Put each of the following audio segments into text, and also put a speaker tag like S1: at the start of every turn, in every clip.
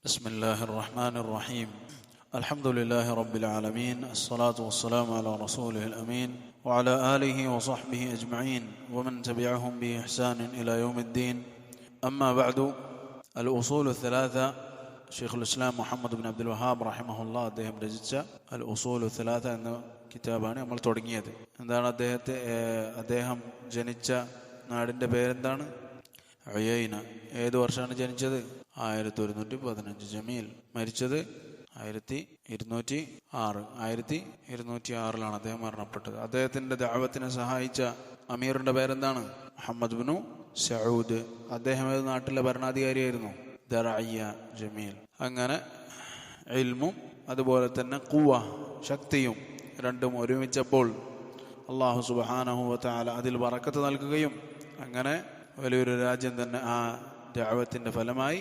S1: بسم الله الرحمن الرحيم الحمد لله رب العالمين الصلاة والسلام على رسوله الأمين وعلى آله وصحبه أجمعين ومن تبعهم بإحسان إلى يوم الدين أما بعد الأصول الثلاثة شيخ الإسلام محمد بن عبد الوهاب رحمه الله അദ്ദേഹം രചിച്ച الأصول الثلاثة എന്ന കിതാബാണ് നമ്മൾ തുടങ്ങിയത്. എന്താണ് അദ്ദേഹം ജനിച്ച നാടിൻ്റെ പേരെന്താണ്? ഉയൈന. ഏത് വർഷമാണ് ജനിച്ചത്? 1115. ജമീൽ. മരിച്ചത് 1206. 1206 അദ്ദേഹം മരണപ്പെട്ടത്. അദ്ദേഹത്തിന്റെ ദഅവത്തിനെ സഹായിച്ച അമീറിന്റെ പേരെന്താണ്? മുഹമ്മദ് ബിനു സഊദ്. അദ്ദേഹം ഏത് നാട്ടിലെ ഭരണാധികാരിയായിരുന്നു? ദറഇയ. ജമീൽ. അങ്ങനെ ഇൽമും അതുപോലെ തന്നെ ഖുവ, ശക്തിയും രണ്ടും ഒരുമിച്ചപ്പോൾ അല്ലാഹു സുബ്ഹാനഹു വ തആല അതിൽ ബറക്കത്ത് നൽകുകയും അങ്ങനെ വലിയൊരു രാജ്യം തന്നെ ആ ദഅവത്തിന്റെ ഫലമായി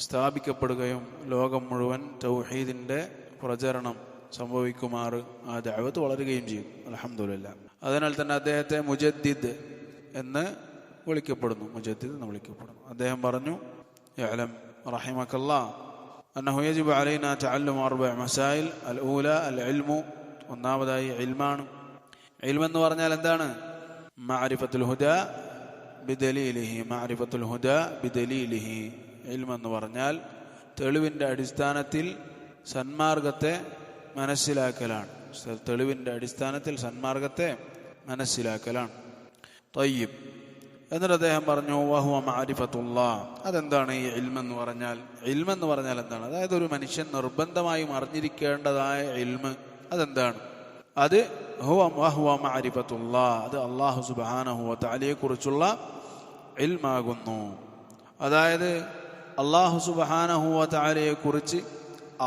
S1: സ്ഥാപിക്കപ്പെടുകയും ലോകം മുഴുവൻ തൗഹീദിന്റെ പ്രചരണം സംഭവിക്കുമാറ് ആ ദഅവത്ത് വളരുകയും ചെയ്യും. അൽഹംദുലില്ലാഹ്. അതിനാൽ തന്നെ അദ്ദേഹത്തെ മുജദ്ദിദ് എന്ന് വിളിക്കപ്പെടുന്നു. മുജദ്ദിദ് എന്ന് വിളിക്കപ്പെടുന്നു. അദ്ദേഹം പറഞ്ഞു, യഅലം റഹിമകല്ലാഹ് അന്നഹു യജിബു അലൈനാ തഅല്ലുമു അർബഅ മസായിൽ. അൽ ഊല അൽ ഇൽമു. ഒന്നാമതായി ഇൽമാണ്. ഇൽം എന്ന് പറഞ്ഞാൽ എന്താണ്? മഅരിഫത്തുൽ ഹുദാ ബിദലീലിഹി. മഅരിഫത്തുൽ ഹുദാ ബിദലീലിഹി. ഇൽം എന്ന് പറഞ്ഞാൽ തെളിവിൻ്റെ അടിസ്ഥാനത്തിൽ സന്മാർഗത്തെ മനസ്സിലാക്കലാണ്. തെളിവിൻ്റെ അടിസ്ഥാനത്തിൽ സന്മാർഗത്തെ മനസ്സിലാക്കലാണ്. തയ്യിബ്. എന്നിട്ട് അദ്ദേഹം പറഞ്ഞു വഹുവ മഅരിഫത്തുല്ലാഹ്. അതെന്താണ് ഈ ഇൽം എന്ന് പറഞ്ഞാൽ? ഇൽം എന്ന് പറഞ്ഞാൽ എന്താണ്? അതായത് ഒരു മനുഷ്യൻ നിർബന്ധമായും അറിഞ്ഞിരിക്കേണ്ടതായ ഇൽം അതെന്താണ്? അത് വഹുവ മഅരിഫത്തുല്ലാഹ്. അത് അല്ലാഹു സുബ്ഹാനഹു വ തആലയെ കുറിച്ചുള്ള ഇൽമാകുന്നു. അതായത് അല്ലാഹു സുബ്ഹാനഹു വ തആലയെ കുറിച്ച്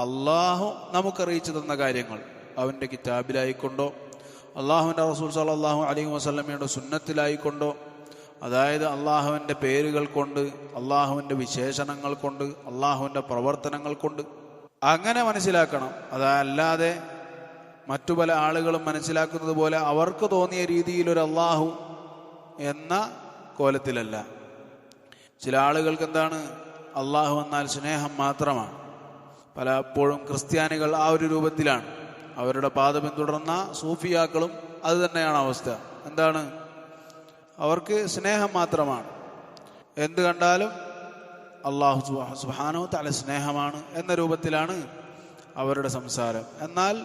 S1: അല്ലാഹു നമുക്കറിയിച്ചു തന്ന കാര്യങ്ങൾ അവൻ്റെ കിതാബിലായിക്കൊണ്ടോ അല്ലാഹുവിൻ്റെ റസൂൽ സല്ലല്ലാഹു അലൈഹി വസല്ലമയുടെ സുന്നത്തിലായിക്കൊണ്ടോ, അതായത് അല്ലാഹുവിൻ്റെ പേരുകൾ കൊണ്ട്, അല്ലാഹുവിൻ്റെ വിശേഷണങ്ങൾ കൊണ്ട്, അല്ലാഹുവിൻ്റെ പ്രവർത്തനങ്ങൾ കൊണ്ട് അങ്ങനെ മനസ്സിലാക്കണം. അതല്ലാതെ മറ്റു പല ആളുകളും മനസ്സിലാക്കുന്നത് പോലെ അവർക്ക് തോന്നിയ രീതിയിലൊരു അല്ലാഹു എന്ന കോലത്തിലല്ല. ചില ആളുകൾക്ക് എന്താണ്? അല്ലാഹു എന്നാൽ സ്നേഹം മാത്രമാണ്. പലപ്പോഴും ക്രിസ്ത്യാനികൾ ആ ഒരു രൂപത്തിലാണ്. അവരുടെ പാത പിന്തുടർന്ന സൂഫിയാക്കളും അത് തന്നെയാണ് അവസ്ഥ. എന്താണ്? അവർക്ക് സ്നേഹം മാത്രമാണ്. എന്ത് കണ്ടാലും അല്ലാഹു സുബ്ഹാനഹു തആല സ്നേഹമാണ് എന്ന രൂപത്തിലാണ് അവരുടെ സംസാരം. എന്നാൽ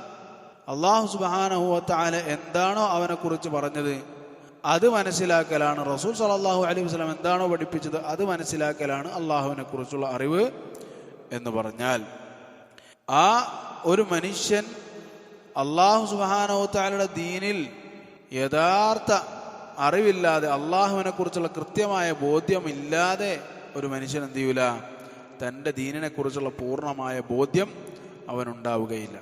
S1: അല്ലാഹു സുബ്ഹാനഹു വ തആല എന്താണോ അവനെക്കുറിച്ച് പറഞ്ഞത് അത് മനസ്സിലാക്കലാണ്. റസൂൽ സല്ലല്ലാഹു അലൈഹി വസല്ലം എന്താണോ പഠിപ്പിച്ചത് അത് മനസ്സിലാക്കലാണ് അല്ലാഹുവിനെ കുറിച്ചുള്ള അറിവ് എന്ന് പറഞ്ഞാൽ. ആ ഒരു മനുഷ്യൻ അല്ലാഹു സുബ്ഹാനഹു വ തആലയുടെ ദീനിൽ യഥാർത്ഥ അറിവില്ലാതെ, അല്ലാഹുവിനെ കുറിച്ചുള്ള കൃത്യമായ ബോധ്യമില്ലാതെ ഒരു മനുഷ്യൻ എന്ത് ചെയ്യൂല? തൻ്റെ ദീനിനെ കുറിച്ചുള്ള പൂർണ്ണമായ ബോധ്യം അവനുണ്ടാവുകയില്ല.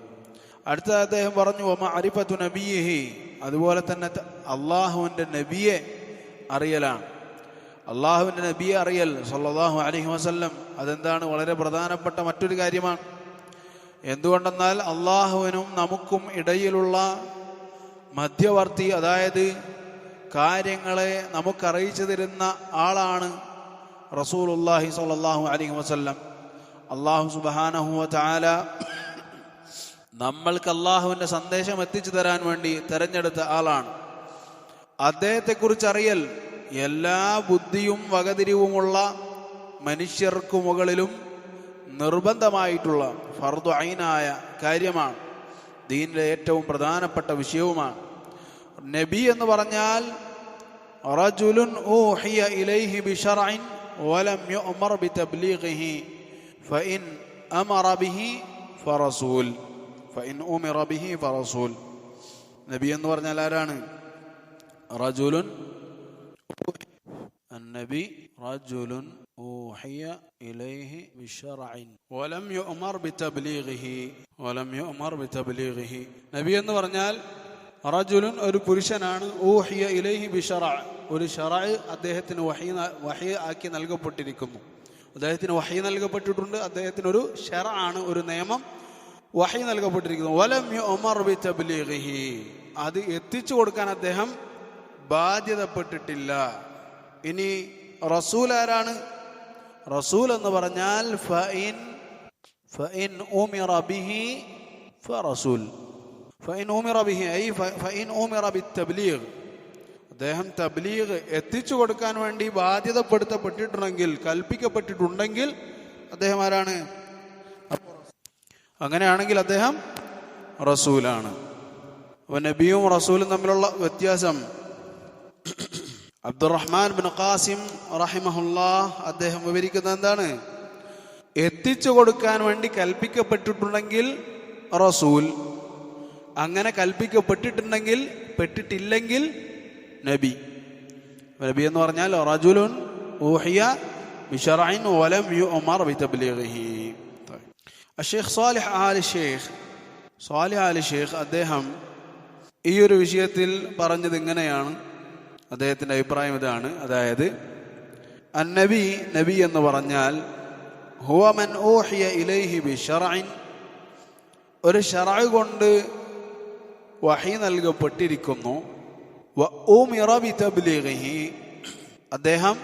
S1: അടുത്ത അദ്ദേഹം പറഞ്ഞു വമഅരിഫത്തു നബിയിഹി. അതുപോലെ തന്നെ അള്ളാഹുവിൻ്റെ നബിയെ അറിയലാണ്. അള്ളാഹുവിൻ്റെ നബിയെ അറിയൽ സല്ലല്ലാഹു അലൈഹി വസല്ലം അതെന്താണ്? വളരെ പ്രധാനപ്പെട്ട മറ്റൊരു കാര്യമാണ്. എന്തുകൊണ്ടെന്നാൽ അള്ളാഹുവിനും നമുക്കും ഇടയിലുള്ള മധ്യവർത്തി, അതായത് കാര്യങ്ങളെ നമുക്കറിയിച്ചു തരുന്ന ആളാണ് റസൂലുള്ളാഹി സ്വല്ലല്ലാഹു അലൈഹി വസല്ലം. അല്ലാഹു സുബ്ഹാനഹു വ തആല നമ്മൾക്ക് അള്ളാഹുവിൻ്റെ സന്ദേശം എത്തിച്ചു തരാൻ വേണ്ടി തെരഞ്ഞെടുത്ത ആളാണ്. അദ്ദേഹത്തെക്കുറിച്ച് അറിയൽ എല്ലാ ബുദ്ധിയും വകതിരിവുമുള്ള മനുഷ്യർക്കു മുകളിലും നിർബന്ധമായിട്ടുള്ള ഫർദു ഐനായ കാര്യമാണ്. ദീനിലെ ഏറ്റവും പ്രധാനപ്പെട്ട വിഷയവുമാണ്. നബി എന്ന് പറഞ്ഞാൽ റജുലുൻ ഊഹിയ ഇലൈഹി ബിശർഇൻ വലം യുഅമർ ബിതബ്ലീഗിഹി ഫഇൻ അമറ ബിഹി ഫറസൂൽ ഫഇൻ ഉമിറ ബിഹി ഫറസൂൽ. നബി എന്ന് പറഞ്ഞാൽ ആരാണ്? റജുലുൻ النبي رجل أوحي إليه بشرع ولم يؤمر بتبليغه. നബി എന്ന് പറഞ്ഞാൽ റജുലുൻ ഒരു പുരുഷനാണ്. ഊഹിയ ഇലൈഹി ബിശറഅ. ഒരു ശറഅ് അദ്ദേഹത്തിന് വഹി ആക്കി നൽകപ്പെട്ടിരിക്കുന്നു. അദ്ദേഹത്തിന് വഹി നൽകപ്പെട്ടിട്ടുണ്ട്. അദ്ദേഹത്തിന് ഒരു ശറഅാണ്, ഒരു നിയമം വഹി നൽകപ്പെട്ടിരിക്കുന്നു. വലം യുഅമർ ബിതബ്ലീഗിഹി. അത് എത്തിച്ചു കൊടുക്കാൻ അദ്ദേഹം ബാധ്യതപ്പെട്ടിട്ടില്ല. ഇനി റസൂൽ ആരാണ്? റസൂൽ എന്ന് പറഞ്ഞാൽ ഫഇൻ ഫഇൻ ഉമിറ ബിഹി ഫറസൂൽ. ഫഇൻ ഉമിറ ബിഹി ഐ ഫഇൻ ഉമിറ ബിത്തബ്ലീഗ്, അദ്ദേഹം തബ്ലീഗ് എത്തിച്ചു കൊടുക്കാൻ വേണ്ടി ബാധ്യതപ്പെടുത്തപ്പെട്ടിട്ടുണ്ടെങ്കിൽ, കൽപ്പിക്കപ്പെട്ടിട്ടുണ്ടെങ്കിൽ അദ്ദേഹം ആരാണ്? അങ്ങനെയാണെങ്കിൽ അദ്ദേഹം റസൂലാണ്. അപ്പോൾ നബിയും റസൂലും തമ്മിലുള്ള വ്യത്യാസം, അബ്ദുറഹ്മാൻ ബിൻ ഖാസിം റഹിമഹുല്ലാഹ് അദ്ദേഹം വിവരിക്കുന്നത് എന്താണ്? എത്തിച്ചു കൊടുക്കാൻ വേണ്ടി കൽപ്പിക്കപ്പെട്ടിട്ടുണ്ടെങ്കിൽ റസൂൽ, അങ്ങനെ കൽപ്പിക്കപ്പെട്ടിട്ടുണ്ടെങ്കിൽ, പെട്ടിട്ടില്ലെങ്കിൽ നബി. നബി എന്ന് പറഞ്ഞാൽ റജുലുൻ ഊഹിയ ബിശറഇൻ വലം യുഅമർ ബിതബ്ലീഗിഹി. അഷ്ശൈഖ് സാലിഹ് ആലി ഷെയ്ഖ് അദ്ദേഹം ഈ ഒരു വിഷയത്തിൽ പറഞ്ഞത് ഇങ്ങനെയാണ്, അദ്ദേഹത്തിൻ്റെ അഭിപ്രായം ഇതാണ്. അതായത് അന്നബി, നബി എന്ന് പറഞ്ഞാൽ ഹുവ മൻ ഊഹിയ ഇലൈഹി ബിശറഇൻ, ഒരു ശറഅ് കൊണ്ട് വഹി നൽകപ്പെട്ടിരിക്കുന്നു. വ ഉമിറ ബിതബ്ലീഗിഹി, അദ്ദേഹം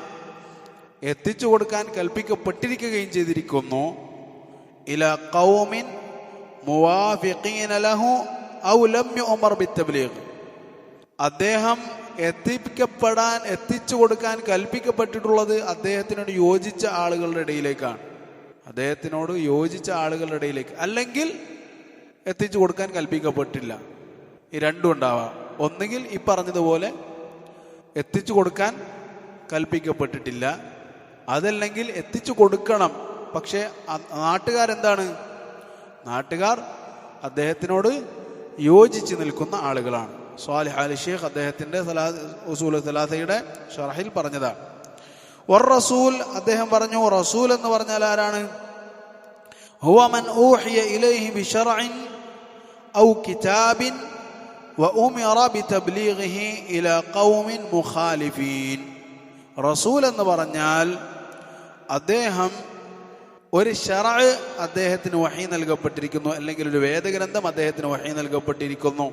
S1: എത്തിച്ചു കൊടുക്കാൻ കൽപ്പിക്കപ്പെട്ടിരിക്കുകയും ചെയ്തിരിക്കുന്നു. ഇലാ ഖൗമിൻ മുവാഫിഖീന ലഹു ഔ ലം യുഅമർ ബിത്തബ്ലീഗ്, അദ്ദേഹം എത്തിച്ചു കൊടുക്കാൻ കൽപ്പിക്കപ്പെട്ടിട്ടുള്ളത് അദ്ദേഹത്തിനോട് യോജിച്ച ആളുകളുടെ ഇടയിലേക്കാണ്, അദ്ദേഹത്തിനോട് യോജിച്ച ആളുകളുടെ ഇടയിലേക്ക്, അല്ലെങ്കിൽ എത്തിച്ചു കൊടുക്കാൻ കൽപ്പിക്കപ്പെട്ടില്ല. ഈ രണ്ടും ഉണ്ടാവാം. ഒന്നുകിൽ ഈ പറഞ്ഞതുപോലെ എത്തിച്ചു കൊടുക്കാൻ കൽപ്പിക്കപ്പെട്ടിട്ടില്ല, അതല്ലെങ്കിൽ എത്തിച്ചു കൊടുക്കണം, പക്ഷേ നാട്ടുകാരെന്താണ്? നാട്ടുകാർ അദ്ദേഹത്തിനോട് യോജിച്ച് നിൽക്കുന്ന ആളുകളാണ്. സാലിഹ് ആലി ഷെയ്ഖ് അദ്ദേഹത്തിൻ്റെ ഉസൂൽ സലാസയുടെ ഷറഹിൽ പറഞ്ഞതാണ്. വർ റസൂൽ, അദ്ദേഹം പറഞ്ഞു റസൂൽ എന്ന് പറഞ്ഞാൽ ആരാണ്? ഹുവ മൻ ഊഹിയ ഇലൈഹി ബിശറഇൻ ഔ കിതാബിൻ വ ഉമിറ ബിതബ്ലീഗിഹി ഇലാ ഖൗമിൻ മുഖാലിഫീൻ. റസൂൽ എന്ന് പറഞ്ഞാൽ അദ്ദേഹം ഒരു ശറഅ് അദ്ദേഹത്തിന് വഹി നൽകപ്പെട്ടിരിക്കുന്നു, അല്ലെങ്കിൽ ഒരു വേദഗ്രന്ഥം അദ്ദേഹത്തിന് വഹി നൽകപ്പെട്ടിരിക്കുന്നു,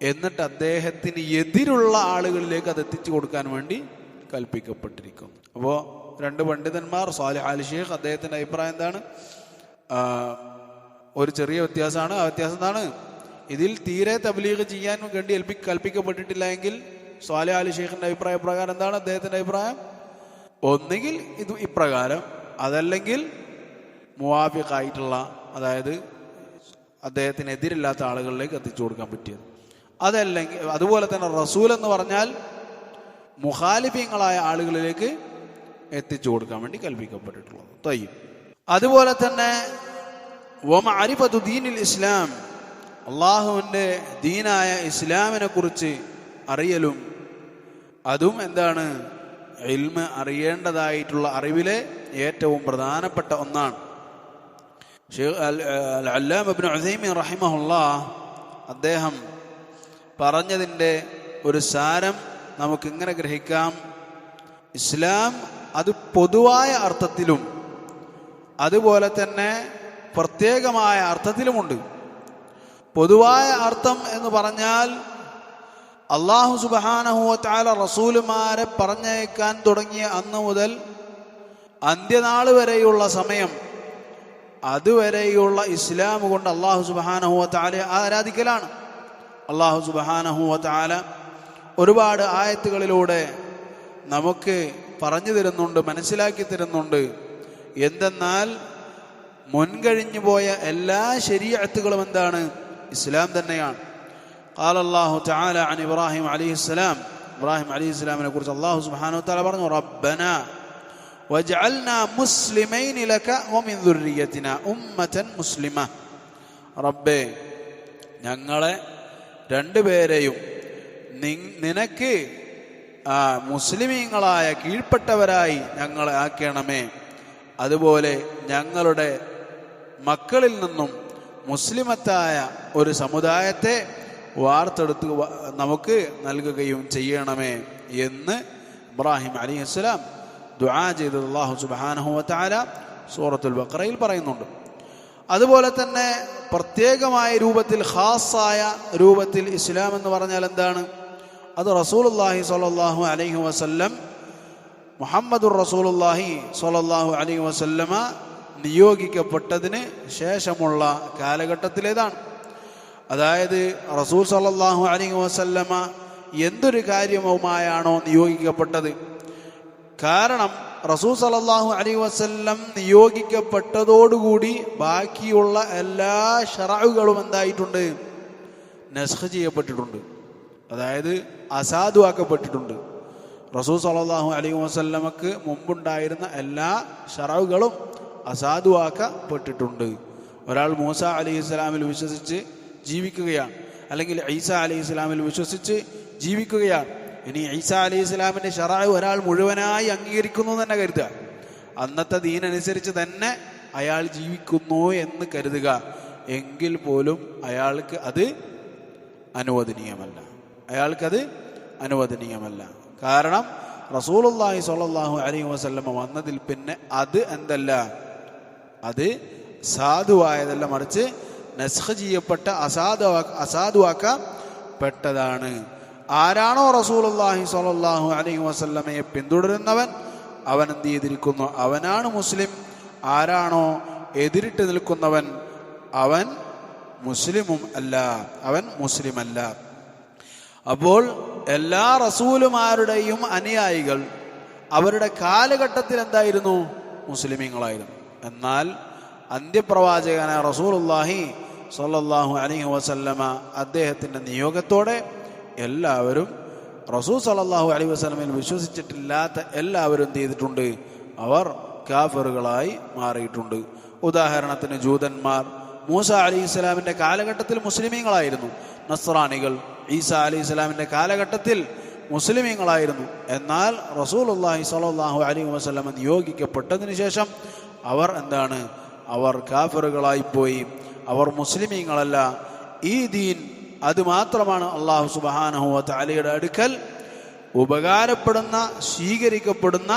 S1: എന്നിട്ട് അദ്ദേഹത്തിന് എതിരുള്ള ആളുകളിലേക്ക് അത് എത്തിച്ചു കൊടുക്കാൻ വേണ്ടി കൽപ്പിക്കപ്പെട്ടിരിക്കുന്നു. അപ്പോൾ രണ്ട് പണ്ഡിതന്മാർ, സാലിഹ് ആലി ഷെയ്ഖ് അദ്ദേഹത്തിൻ്റെ അഭിപ്രായം എന്താണ്? ഒരു ചെറിയ വ്യത്യാസമാണ്. ആ വ്യത്യാസം എന്താണ്? ഇതിൽ തീരെ തബ്ലീഗ് ചെയ്യാൻ വേണ്ടി കൽപ്പിക്കപ്പെട്ടിട്ടില്ല എങ്കിൽ സാലിഹ് ആലി ഷെയ്ഖിൻ്റെ അഭിപ്രായ പ്രകാരം എന്താണ് അദ്ദേഹത്തിൻ്റെ അഭിപ്രായം? ഒന്നുകിൽ ഇത് ഇപ്രകാരം, അതല്ലെങ്കിൽ മുവാഫിഖായിട്ടുള്ള, അതായത് അദ്ദേഹത്തിനെതിരില്ലാത്ത ആളുകളിലേക്ക് എത്തിച്ചു കൊടുക്കാൻ പറ്റിയത്. അതല്ലെങ്കിൽ അതുപോലെ തന്നെ റസൂൽ എന്ന് പറഞ്ഞാൽ മുഖാലിഫീങ്ങളായ ആളുകളിലേക്ക് എത്തിച്ചു കൊടുക്കാൻ വേണ്ടി കൽപ്പിക്കപ്പെട്ടിട്ടുള്ളത്. തയ്യിബ്. അതുപോലെ തന്നെ വമഅരിഫതു ദീനിൽ ഇസ്ലാം, അള്ളാഹുവിൻ്റെ ദീനായ ഇസ്ലാമിനെ കുറിച്ച് അറിയലും, അതും എന്താണ്? ഇൽമ്, അറിയേണ്ടതായിട്ടുള്ള അറിവിലെ ഏറ്റവും പ്രധാനപ്പെട്ട ഒന്നാണ്. അൽ-അല്ലാമ ഇബ്നു ഉസൈമീൻ റഹിമഹുല്ലാഹ് അദ്ദേഹം പറഞ്ഞതിൻ്റെ ഒരു സാരം നമുക്കിങ്ങനെ ഗ്രഹിക്കാം. ഇസ്ലാം അത് പൊതുവായ അർത്ഥത്തിലും അതുപോലെ തന്നെ പ്രത്യേകമായ അർത്ഥത്തിലുമുണ്ട്. പൊതുവായ അർത്ഥം എന്ന് പറഞ്ഞാൽ അല്ലാഹു സുബ്ഹാനഹു വ തആല റസൂലുമാരെ പറഞ്ഞയക്കാൻ തുടങ്ങിയ അന്ന് മുതൽ അന്ത്യനാൾ വരെയുള്ള സമയം, അതുവരെയുള്ള ഇസ്ലാം കൊണ്ട് അല്ലാഹു സുബ്ഹാനഹു വ തആലയെ ആരാധിക്കലാണ്. അല്ലാഹു സുബ്ഹാനഹു വ തആല ഒരുപാട് ആയത്തുകളിലൂടെ നമുക്ക് പറഞ്ഞു തരുന്നുണ്ട്, മനസ്സിലാക്കി തരുന്നുണ്ട്. എന്തെന്നാൽ മുൻകഴിഞ്ഞു പോയ എല്ലാ ശരീഅത്തുകളും എന്താണ്? ഇസ്ലാം തന്നെയാണ്. ഖാല അല്ലാഹു തആല അൻ ഇബ്രാഹിം അലൈഹിസ്സലാം, ഇബ്രാഹിം അലൈഹിസ്സലാമിനെ കുറിച്ച് അല്ലാഹു സുബ്ഹാനഹു വ തആല പറഞ്ഞു, റബ്ബനാ വജഅൽനാ മുസ്ലിമൈനി ലക വമിൻ ദുർരിയതിനാ ഉമ്മതൻ മുസ്ലിമ. റബ്ബേ, ഞങ്ങളെ രണ്ടുപേരെയും നിനക്ക് മുസ്ലിമീങ്ങളായ കീഴ്പ്പെട്ടവരായി ഞങ്ങളെ ആക്കണമേ. അതുപോലെ ഞങ്ങളുടെ മക്കളിൽ നിന്നും മുസ്ലിമത്തായ ഒരു സമുദായത്തെ വാർത്തെടുത്ത് നമുക്ക് നൽകുകയും ചെയ്യണമേ എന്ന് ഇബ്രാഹിം അലൈഹിസ്സലാം ദുആ ചെയ്തത് അല്ലാഹു സുബ്ഹാനഹു വ തആല സൂറത്തുൽ ബഖറയിൽ പറയുന്നുണ്ട്. അതുപോലെ തന്നെ പ്രത്യേകമായ രൂപത്തിൽ, ഖാസായ രൂപത്തിൽ ഇസ്ലാം എന്ന് പറഞ്ഞാൽ എന്താണ്? അത് റസൂലുള്ളാഹി സ്വല്ലല്ലാഹു അലൈഹി വസല്ലം, മുഹമ്മദുർ റസൂലുള്ളാഹി സ്വല്ലല്ലാഹു അലൈഹി വസല്ലമ നിയോഗിക്കപ്പെട്ടതിന് ശേഷമുള്ള കാലഘട്ടത്തിലേതാണ്. അതായത് റസൂൽ സല്ലല്ലാഹു അലൈഹി വസല്ലമ എന്തൊരു കാര്യവുമായാണോ നിയോഗിക്കപ്പെട്ടത്. കാരണം റസൂൽ സല്ലല്ലാഹു അലൈഹി വസല്ലം നിയോഗിക്കപ്പെട്ടതോടുകൂടി ബാക്കിയുള്ള എല്ലാ ശറഉകളും എന്തായിട്ടുണ്ട്? നസ്ഖ് ചെയ്യപ്പെട്ടിട്ടുണ്ട്, അതായത് അസാധുവാക്കപ്പെട്ടിട്ടുണ്ട്. റസൂൽ സല്ലല്ലാഹു അലൈഹി വസല്ലമക്ക് മുമ്പുണ്ടായിരുന്ന എല്ലാ ശറഉകളും അസാധുവാക്കപ്പെട്ടിട്ടുണ്ട്. ഒരാൾ മൂസ അലൈഹിസ്സലാമിൽ വിശ്വസിച്ച് ജീവിക്കുകയാണ്, അല്ലെങ്കിൽ ഈസ അലൈഹിസ്സലാമിൽ വിശ്വസിച്ച് ജീവിക്കുകയാണ്. ഇനി ഈസ അലൈഹിസ്സലാമിന്റെ ശറഅ് ഒരാൾ മുഴുവനായി അംഗീകരിക്കുന്നു എന്ന് തന്നെ കരുതുക. അന്നത്തെ ദീനനുസരിച്ച് തന്നെ അയാൾ ജീവിക്കുന്നു എന്ന് കരുതുക. എങ്കിൽ പോലും അയാൾക്ക് അത് അനുവദനീയമല്ല. കാരണം റസൂലുള്ളാഹി സ്വല്ലല്ലാഹു അലൈഹി വസല്ലമ വന്നതിൽ പിന്നെ അത് എന്തല്ല, അത് സാധുവായതല്ല, മറിച്ച് നസ്ഖ് ചെയ്യപ്പെട്ട അസാധുവാക്കപ്പെട്ടതാണ്. ആരാണോ റസൂലുള്ളാഹി സ്വല്ലല്ലാഹു അലൈഹി വസല്ലമയെ പിന്തുടരുന്നവൻ അവൻ എന്ത് ചെയ്തിരിക്കുന്നു? അവനാണ് മുസ്ലിം. ആരാണോ എതിരിട്ട് നിൽക്കുന്നവൻ അവൻ മുസ്ലിമല്ല. അപ്പോൾ എല്ലാ റസൂലുമാരുടെയും അനുയായികൾ അവരുടെ കാലഘട്ടത്തിൽ എന്തായിരുന്നു? മുസ്ലിമീങ്ങളായിരുന്നു. എന്നാൽ അന്ത്യപ്രവാചകനായ റസൂലുള്ളാഹി സ്വല്ലല്ലാഹു അലൈഹി വസല്ലമ അദ്ദേഹത്തിന്റെ നിയോഗത്തോടെ എല്ലാവരും റസൂൽ സ്വല്ലല്ലാഹു അലൈഹി വസല്ലമയിൽ വിശ്വസിച്ചിട്ടില്ലാത്ത എല്ലാവരും എന്ത് ചെയ്തിട്ടുണ്ട്? അവർ കാഫിറുകളായി മാറിയിട്ടുണ്ട്. ഉദാഹരണത്തിന് ജൂതന്മാർ മൂസ അലൈഹിസ്സലാമിന്റെ കാലഘട്ടത്തിൽ മുസ്ലിമീങ്ങളായിരുന്നു. നസ്രാനികൾ ഈസ അലൈഹിസ്സലാമിന്റെ കാലഘട്ടത്തിൽ മുസ്ലിമീങ്ങളായിരുന്നു. എന്നാൽ റസൂലുള്ളാഹി സ്വല്ലല്ലാഹു അലൈഹി വസല്ലമ നിയോഗിക്കപ്പെട്ടതിന് ശേഷം അവർ എന്താണ്? അവർ കാഫിറുകളായി പോയി. അവർ മുസ്ലിമീങ്ങളല്ല. ഈ ദീൻ അത് മാത്രമാണ് അല്ലാഹു സുബ്ഹാനഹു വ തആലയുടെ അടുക്കൽ ഉപകാരപ്പെടുന്ന, സ്വീകരിക്കപ്പെടുന്ന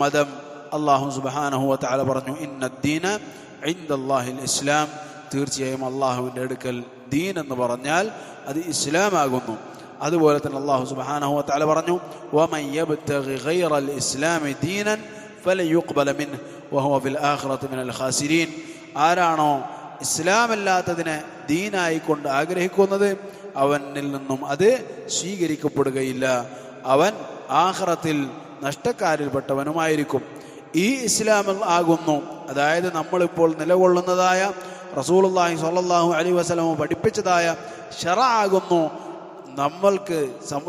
S1: മതം. അല്ലാഹു സുബ്ഹാനഹു വ തആല പറഞ്ഞു, ഇന്നദ്ദീന ഇൻദല്ലാഹിൽ ഇസ്ലാം. തീർച്ചയായും അള്ളാഹുവിൻ്റെ അടുക്കൽ ദീൻ എന്ന് പറഞ്ഞാൽ അത് ഇസ്ലാമാകുന്നു. അതുപോലെ തന്നെ അല്ലാഹു സുബ്ഹാനഹു വ തആല പറഞ്ഞു, വമൻ യബ്തഗി ഗൈറൽ ഇസ്ലാമി ദീനൻ ഫലൻ യുഖ്ബല മിൻഹു വഹുവ ഫിൽ ആഖിറതി മിനൽ ഖാസിരീൻ. ആരാണോ ഇസ്ലാമല്ലാത്തതിനെ ദീനായിക്കൊണ്ട് ആഗ്രഹിക്കുന്നത് അവനിൽ നിന്നും അത് സ്വീകരിക്കപ്പെടുകയില്ല. അവൻ ആഖിറത്തിൽ നഷ്ടക്കാരിൽപ്പെട്ടവനുമായിരിക്കും. ഈ ഇസ്ലാം ആകുന്നു, അതായത് നമ്മളിപ്പോൾ നിലകൊള്ളുന്നതായ റസൂലുള്ളാഹി സ്വല്ലല്ലാഹു അലൈഹി വസല്ലം പഠിപ്പിച്ചതായ ശറഅ ആകുന്നു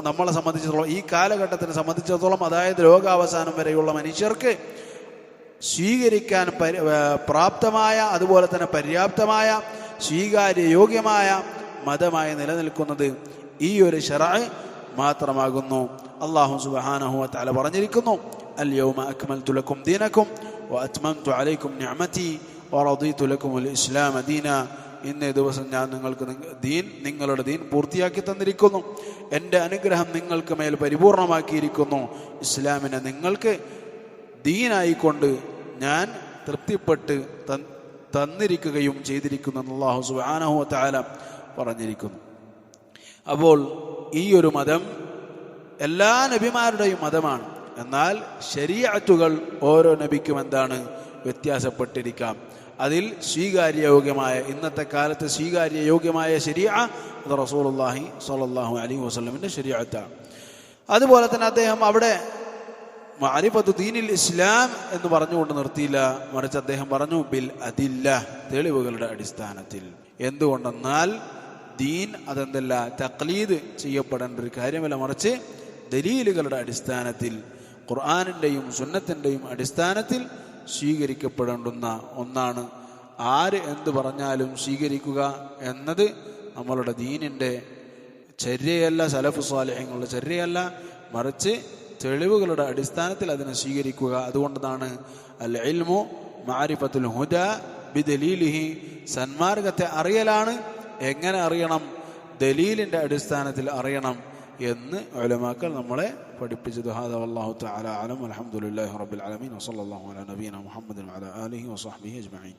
S1: നമ്മളെ സംബന്ധിച്ചിടത്തോളം, ഈ കാലഘട്ടത്തിനെ സംബന്ധിച്ചിടത്തോളം, അതായത് ലോകാവസാനം വരെയുള്ള മനുഷ്യർക്ക് സ്വീകരിക്കാൻ പ്രാപ്തമായ, അതുപോലെ തന്നെ പര്യാപ്തമായ, സ്വീകാര്യയോഗ്യമായ മതമായി നിലനിൽക്കുന്നത് ഈ ഒരു ശറഅ മാത്രമാകുന്നു. അല്ലാഹു സുബ്ഹാനഹു വ തആല പറഞ്ഞിരിക്കുന്നു, അൽ യൗമ അക്മൽതു ലക്കും ദീനക്കും വ അത്മംതു അലൈക്കും നിഅമതി വ റദീതു ലക്കുമുൽ ഇസ്ലാമ ദീന. ഇന്നേ ദിവസം ഞാൻ നിങ്ങളുടെ ദീൻ പൂർത്തിയാക്കി തന്നിരിക്കുന്നു, എൻ്റെ അനുഗ്രഹം നിങ്ങൾക്ക് മേൽ പരിപൂർണമാക്കിയിരിക്കുന്നു, ഇസ്ലാമിനെ നിങ്ങൾക്ക് ദീനായിക്കൊണ്ട് ഞാൻ തൃപ്തിപ്പെട്ട് തന്നിരിക്കുകയും ചെയ്തിരിക്കുന്നു എന്ന് അല്ലാഹു സുബ്ഹാനഹു വ തആല പറഞ്ഞിരിക്കുന്നു. അപ്പോൾ ഈ ഒരു മതം എല്ലാ നബിമാരുടെയും മതമാണ്. എന്നാൽ ശരീഅത്തുകൾ ഓരോ നബിക്കും എന്താണ്? വ്യത്യാസപ്പെട്ടിരിക്കാം. അതിൽ സ്വീകാര്യയോഗ്യമായ, ഇന്നത്തെ കാലത്ത് സ്വീകാര്യയോഗ്യമായ ശരീഅ അത് റസൂലുള്ളാഹി സ്വല്ലല്ലാഹു അലൈഹി വസല്ലമിന്റെ ശരീഅത്താണ്. അതുപോലെ തന്നെ അദ്ദേഹം അവിടെ മഅരിഫത്തു ദീനിൽ ഇസ്ലാം എന്ന് പറഞ്ഞുകൊണ്ട് നിർത്തിയില്ല, മറിച്ച് അദ്ദേഹം പറഞ്ഞു ബിൽ അദില്ല, തെളിവുകളുടെ അടിസ്ഥാനത്തിൽ. എന്തുകൊണ്ടെന്നാൽ ദീൻ അതെന്തല്ല തഖ്ലീദ് ചെയ്യപ്പെടേണ്ട ഒരു കാര്യമല്ല, മറിച്ച് ദലീലുകളുടെ അടിസ്ഥാനത്തിൽ, ഖുർആനിൻ്റെയും സുന്നത്തിൻ്റെയും അടിസ്ഥാനത്തിൽ സ്വീകരിക്കപ്പെടേണ്ടുന്ന ഒന്നാണ്. ആര് എന്ത് പറഞ്ഞാലും സ്വീകരിക്കുക എന്നത് നമ്മളുടെ ദീനിൻ്റെ ചര്യയല്ല, സലഫു സ്വാലിഹീങ്ങളുടെ ചര്യയല്ല, മറിച്ച് തെളിവുകളുടെ അടിസ്ഥാനത്തിൽ അതിനെ സ്വീകരിക്കുക. അതുകൊണ്ടാണ് അൽ ഇൽമു മഅരിഫത്തുൽ ഹുദാ ബിദലീലിഹി, സന്മാർഗത്തെ അറിയലാണ്. എങ്ങനെ അറിയണം? ദലീലിൻ്റെ അടിസ്ഥാനത്തിൽ അറിയണം എന്ന് ഉലമാക്കൾ നമ്മളെ പഠിപ്പിച്ചത്. ഹാദാ വല്ലാഹു തആല അഅലം. അൽഹംദുലില്ലാഹി റബ്ബിൽ ആലമീൻ വസല്ലല്ലാഹു അലാ നബിയിനാ മുഹമ്മദിൻ വഅലാ ആലിഹി വസഹ്ബിഹി അജ്മഈൻ.